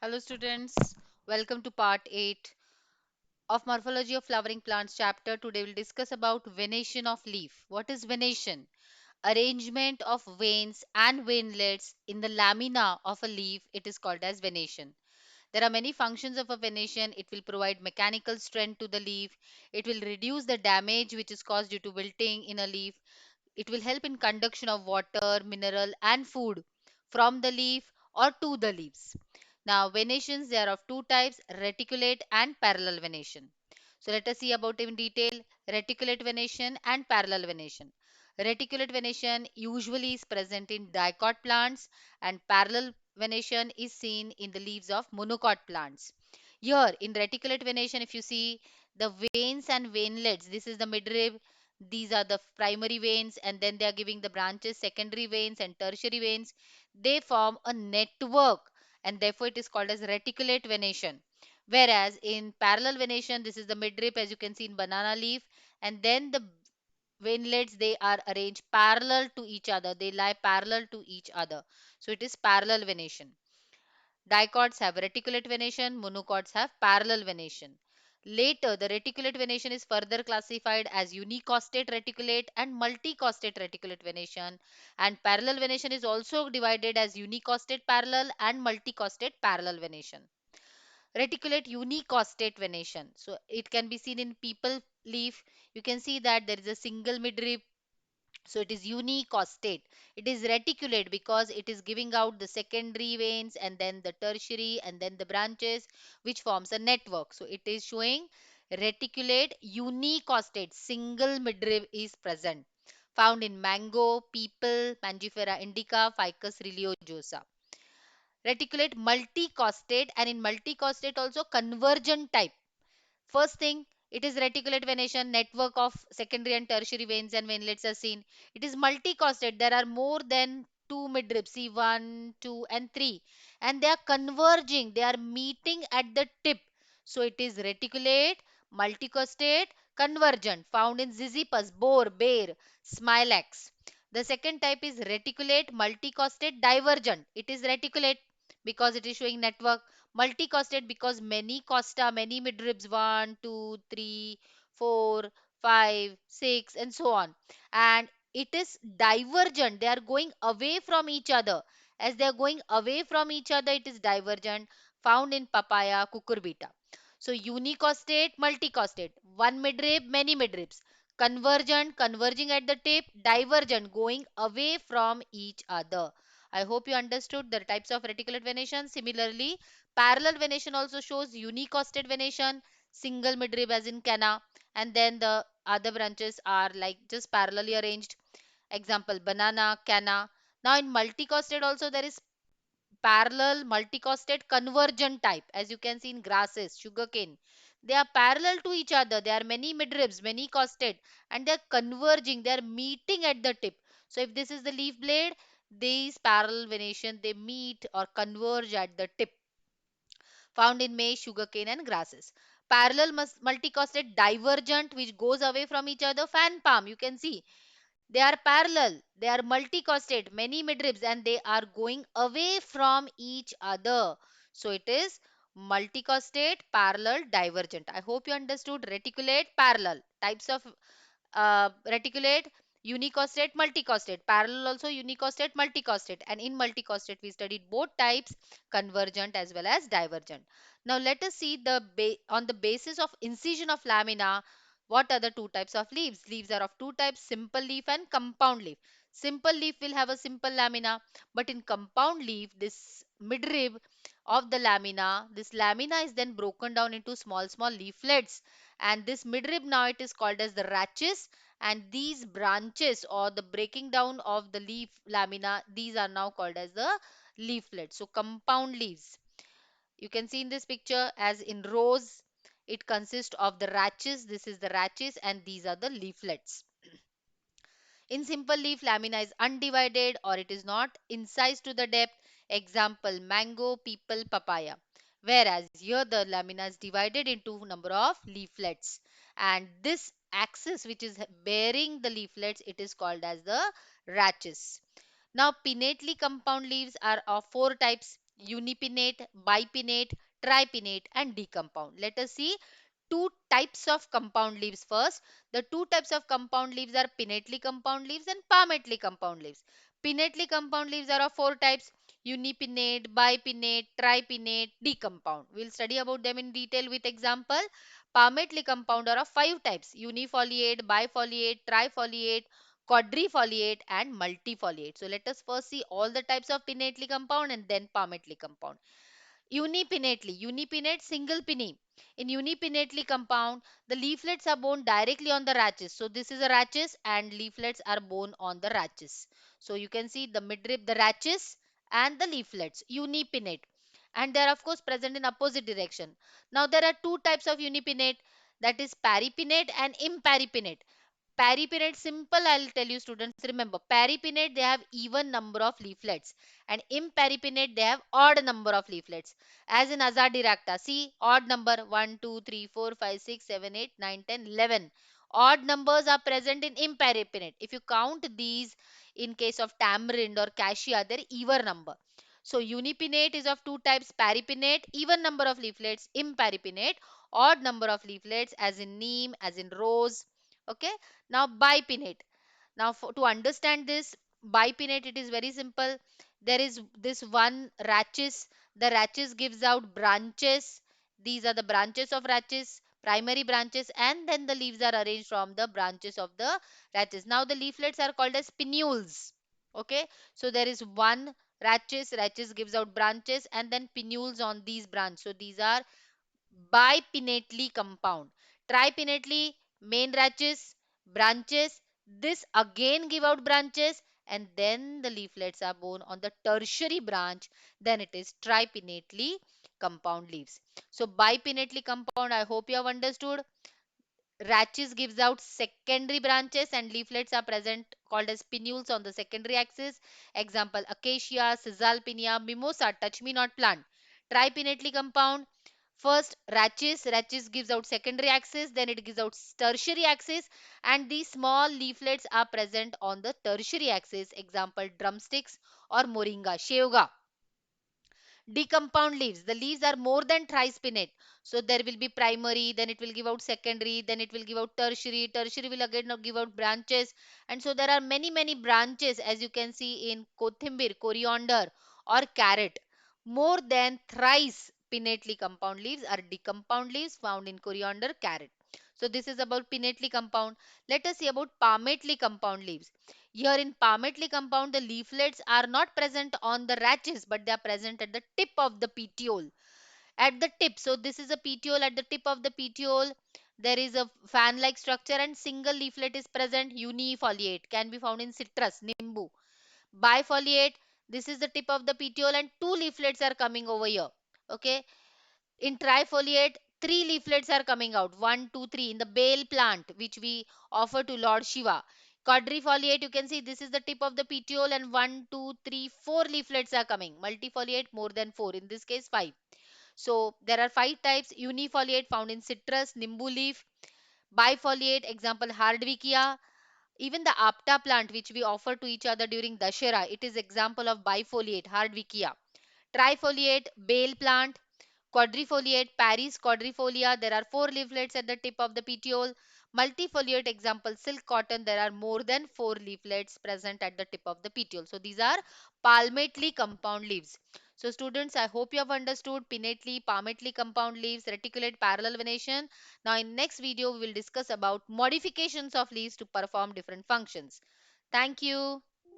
Hello students, welcome to part 8 of Morphology of Flowering Plants chapter. Today we'll discuss about venation of leaf. What is venation? Arrangement of veins and veinlets in the lamina of a leaf. It is called as venation. There are many functions of a venation. It will provide mechanical strength to the leaf. It will reduce the damage which is caused due to wilting in a leaf. It will help in conduction of water, mineral and food from the leaf or to the leaves. Now venations, they are of two types, reticulate and parallel venation. So let us see about in detail reticulate venation and parallel venation. Reticulate venation usually is present in dicot plants and parallel venation is seen in the leaves of monocot plants. Here in reticulate venation, if you see the veins and veinlets, this is the midrib, these are the primary veins, and then they are giving the branches, secondary veins and tertiary veins. They form a network, and therefore it is called as reticulate venation. Whereas in parallel venation, this is the midrib as you can see in banana leaf, and then the veinlets, they are arranged parallel to each other, they lie parallel to each other, so it is parallel venation. Dicots have reticulate venation, monocots have parallel venation. Later, the reticulate venation is further classified as unicostate reticulate and multicostate reticulate venation. And parallel venation is also divided as unicostate parallel and multicostate parallel venation. Reticulate unicostate venation. So it can be seen in people leaf. You can see that there is a single midrib, so it is unicostate. It is reticulate because it is giving out the secondary veins and then the tertiary and then the branches, which forms a network. So it is showing reticulate unicostate, single midrib is present, found in mango, peepal, Mangifera indica, Ficus religiosa. Reticulate multicostate, and in multicostate also convergent type. First thing, it is reticulate venation, network of secondary and tertiary veins and veinlets are seen. It is multicostate. There are more than two midribs, see 1, 2, and 3. And they are converging. They are meeting at the tip. So it is reticulate, multicostate, convergent, found in Ziziphus, boar, bear, smilax. The second type is reticulate, multicostate, divergent. It is reticulate because it is showing network, multicostate because many costa, many midribs, 1, 2, 3, 4, 5, 6, and so on. And it is divergent. They are going away from each other. As they are going away from each other, it is divergent, found in papaya, cucurbita. So unicostate, multicostate, one midrib, many midribs. Convergent, converging at the tip, divergent, going away from each other. I hope you understood the types of reticulate venation. Similarly, parallel venation also shows unicostate venation, single midrib as in canna, and then the other branches are like just parallelly arranged. Example, banana, canna. Now in multicostate also there is parallel, multicostate, convergent type, as you can see in grasses, sugarcane. They are parallel to each other. There are many midribs, many costate, and they are converging. They are meeting at the tip. So if this is the leaf blade, these parallel venation, they meet or converge at the tip, found in maize, sugarcane, and grasses. Parallel multicostate divergent, which goes away from each other, fan palm. You can see they are parallel, they are multicostate, many midribs, and they are going away from each other. So it is multicostate, parallel, divergent. I hope you understood reticulate, parallel. Types of reticulate, unicostate, multicostate. Parallel also unicostate, multicostate. And in multicostate, we studied both types, convergent as well as divergent. Now let us see the on the basis of incision of lamina, what are the two types of leaves? Leaves are of two types, simple leaf and compound leaf. Simple leaf will have a simple lamina, but in compound leaf, this midrib of the lamina, this lamina is then broken down into small, small leaflets. And this midrib now it is called as the rachis, and these branches or the breaking down of the leaf lamina, these are now called as the leaflets. So compound leaves. You can see in this picture as in rows, it consists of the rachis. This is the rachis and these are the leaflets. In simple leaf, lamina is undivided or it is not incised to the depth. Example, mango, peepal, papaya. Whereas here the lamina is divided into number of leaflets. And this axis which is bearing the leaflets, it is called as the rachis. Now, pinnately compound leaves are of four types. unipinnate, bipinnate, tripinnate, and decompound. Let us see two types of compound leaves first. The two types of compound leaves are pinnately compound leaves and palmately compound leaves. Pinnately compound leaves are of four types: unipinnate, bipinnate, tripinnate, decompound. We'll study about them in detail with example. Palmately compound are of five types: unifoliate, bifoliate, trifoliate, quadrifoliate, and multifoliate. So let us first see all the types of pinnately compound and then palmately compound. Unipinnately, unipinnate single pinny. In unipinnately compound, the leaflets are borne directly on the rachis. So this is a rachis and leaflets are borne on the rachis. So you can see the midrib, the rachis and the leaflets, unipinnate. And they are of course present in opposite direction. Now there are two types of unipinnate, that is peripinnate and imparipinnate. Peripinnate, simple, I'll tell you students. Remember, peripinnate they have even number of leaflets and imperipinnate they have odd number of leaflets. As in Azadiracta, see odd number 1, 2, 3, 4, 5, 6, 7, 8, 9, 10, 11. Odd numbers are present in imperipinnate. If you count these in case of tamarind or cassia, they're even number. So unipinnate is of two types: peripinnate, even number of leaflets; imperipinnate, odd number of leaflets, as in neem, as in rose. Okay. Now bipinnate. Now to understand this bipinnate, it is very simple. There is this one rachis. The rachis gives out branches. These are the branches of rachis, primary branches, and then the leaves are arranged from the branches of the rachis. Now the leaflets are called as pinnules. Okay. So there is one rachis. Rachis gives out branches and then pinnules on these branches. So these are bipinnately compound. Tripinnately, main rachis, branches. This again give out branches and then the leaflets are borne on the tertiary branch. Then it is tripinnately compound leaves. So bipinnately compound, I hope you have understood. Rachis gives out secondary branches and leaflets are present called as pinnules on the secondary axis. Example: acacia, caesalpinia, mimosa, touch me not plant. Tripinnately compound. First rachis, rachis gives out secondary axis, then it gives out tertiary axis, and these small leaflets are present on the tertiary axis. Example: drumsticks or moringa, sheuga. Decompound leaves, the leaves are more than trispinnate. So there will be primary, then it will give out secondary, then it will give out tertiary. Tertiary will again now give out branches. And so there are many branches, as you can see in kothimbir, coriander, or carrot. More than thrice pinnately compound leaves are decompound leaves found in coriander, carrot. So this is about pinnately compound. Let us see about palmately compound leaves. Here in palmately compound, the leaflets are not present on the rachis, but they are present at the tip of the petiole. At the tip, so this is a petiole. At the tip of the petiole, there is a fan-like structure and single leaflet is present. Unifoliate can be found in citrus, nimbu. Bifoliate, this is the tip of the petiole and two leaflets are coming over here. Okay. In trifoliate, three leaflets are coming out. One, two, three in the bale plant, which we offer to Lord Shiva. Quadrifoliate, you can see this is the tip of the petiole and one, two, three, four leaflets are coming. Multifoliate, more than four. In this case, five. So there are five types. Unifoliate found in citrus, nimbu leaf. Bifoliate, example Hardwickia. Even the apta plant, which we offer to each other during Dashera, it is example of bifoliate, Hardwickia. Trifoliate, bale plant. Quadrifoliate, Paris quadrifolia, there are four leaflets at the tip of the petiole. Multifoliate, example silk cotton, there are more than four leaflets present at the tip of the petiole. So these are palmately compound leaves. So students, I hope you have understood pinnately, palmately compound leaves, reticulate parallel venation. Now in next video we will discuss about modifications of leaves to perform different functions. Thank you.